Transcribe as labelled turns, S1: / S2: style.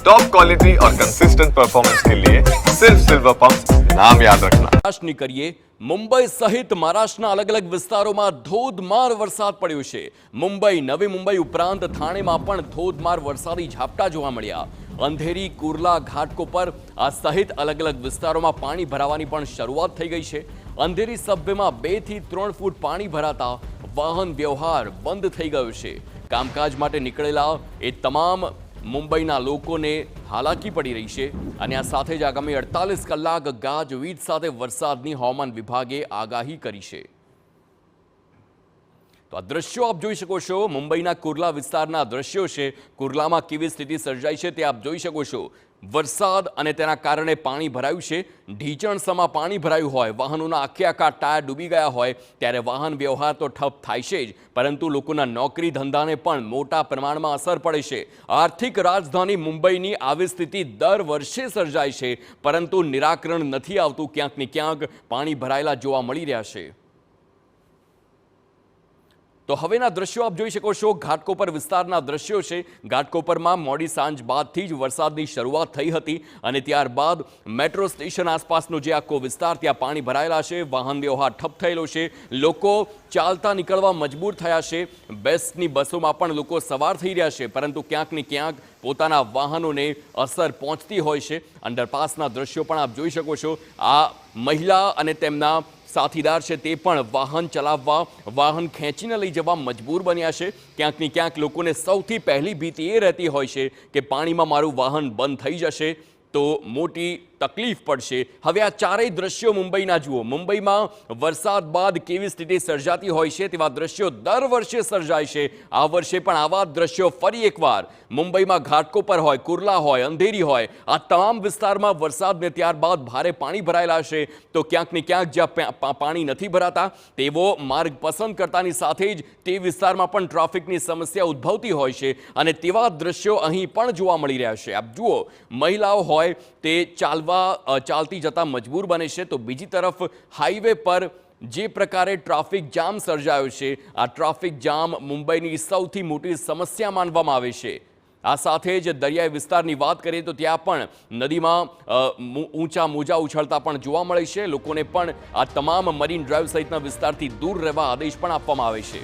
S1: Top quality और consistent performance के लिए सिर्फ सिल्वर पंप नाम याद रखना।
S2: ની કરીએ મુંબઈ સહિત મહારાષ્ટ્રના અલગ અલગ વિસ્તારોમાં ધોધમાર વરસાદ પડ્યો છે। મુંબઈ, નવી મુંબઈ ઉપરાંત થાણેમાં પણ ધોધમાર વરસાદી ઝાપટા જોવા મળ્યા। અંધેરી, કુર્લા, ઘાટકોપર આ સહિત અલગ અલગ વિસ્તારોમાં પાણી ભરાવાની પણ શરૂઆત થઈ ગઈ છે। અંધેરી સબવેમાં 2 થી 3 ફૂટ પાણી ભરાતા વાહન વ્યવહાર બંધ થઈ ગયો છે। કામકાજ માટે નીકળેલા એ તમામ મુંબઈના લોકોને હાલાકી પડી રહી છે અને આ સાથે જ આગામી 48 કલાક ગાજવીજ સાથે વરસાદની હવામાન વિભાગે આગાહી કરી છે। તો આ દ્રશ્યો આપ જોઈ શકો છો, મુંબઈના કુર્લા વિસ્તારના દ્રશ્યો છે। કુર્લામાં કેવી સ્થિતિ સર્જાઈ છે તે આપ જોઈ શકો છો। વરસાદ અને તેના કારણે પાણી ભરાયું છે। ઢીચણસમાં પાણી ભરાયું હોય, વાહનોના આખા ટાયર ડૂબી ગયા હોય ત્યારે વાહન વ્યવહાર તો ઠપ થાય છે જ, પરંતુ લોકોના નોકરી ધંધાને પણ મોટા પ્રમાણમાં અસર પડે છે। આર્થિક રાજધાની મુંબઈની આવી સ્થિતિ દર વર્ષે સર્જાય છે, પરંતુ નિરાકરણ નથી આવતું। ક્યાંક ને ક્યાંક પાણી ભરાયેલા જોવા મળી રહ્યા છે। તો હવેના દ્રશ્યો આપ જોઈ શકો છો, ઘાટકોપર વિસ્તારના દ્રશ્યો છે। ઘાટકોપરમાં મોડી સાંજ બાદથી જ વરસાદની શરૂઆત થઈ હતી અને ત્યારબાદ મેટ્રો સ્ટેશન આસપાસનો જે આખો વિસ્તાર, ત્યાં પાણી ભરાયેલા છે। વાહન વ્યવહાર ઠપ થયેલો છે, લોકો ચાલતા નીકળવા મજબૂર થયા છે। બેસ્ટની બસોમાં પણ લોકો સવાર થઈ રહ્યા છે, પરંતુ ક્યાંક ને ક્યાંક પોતાના વાહનોને અસર પહોંચતી હોય છે। અંડરપાસના દ્રશ્યો પણ આપ જોઈ શકો છો। આ મહિલા અને તેમના સાથીદાર છે તે પણ વાહન ચલાવવા, વાહન ખેંચીને લઈ જવા મજબૂર બન્યા છે। ક્યાંક ને ક્યાંક લોકોને સૌથી પહેલી ભીતિ એ રહેતી હોય છે કે પાણીમાં મારું વાહન બંધ થઈ જશે તો મોટી તકલીફ પડશે। હવે આ ચારેય દ્રશ્યો મુંબઈના જુઓ। મુંબઈમાં વરસાદ બાદ કેવી સ્થિતિ સર્જાતી હોય છે તેવા દ્રશ્યો દર વર્ષે સર્જાય છે। આ વર્ષે પણ આવા દ્રશ્યો ફરી એકવાર મુંબઈમાં ઘાટકોપર હોય, કુર્લા હોય, અંધેરી હોય, આ તમામ વિસ્તારમાં વરસાદને ત્યારબાદ ભારે પાણી ભરાયેલા છે। તો ક્યાંક ને ક્યાંક જ્યાં પાણી નથી ભરાતા તેવો માર્ગ પસંદ કરતાની સાથે જ તે વિસ્તારમાં પણ ટ્રાફિકની સમસ્યા ઉદ્ભવતી હોય છે અને તેવા દ્રશ્યો અહીં પણ જોવા મળી રહ્યા છે। આપ જુઓ, મહિલાઓ હોય તે ચાલતી જતા મજબૂર બને છે, તો બીજી તરફ હાઈવે પર જે પ્રકારે ટ્રાફિક જામ સર્જાયો છે, આ ટ્રાફિક જામ મુંબઈની સૌથી મોટી સમસ્યા માનવામાં આવે છે। આ સાથે જ દરિયાઈ વિસ્તારની વાત કરીએ તો ત્યાં પણ નદીમાં ઊંચા મોજા ઉછળતા પણ જોવા મળે છે। લોકોને પણ આ તમામ મરીન ડ્રાઈવ સહિતના વિસ્તારથી દૂર રહેવા આદેશ પણ આપવામાં આવે છે।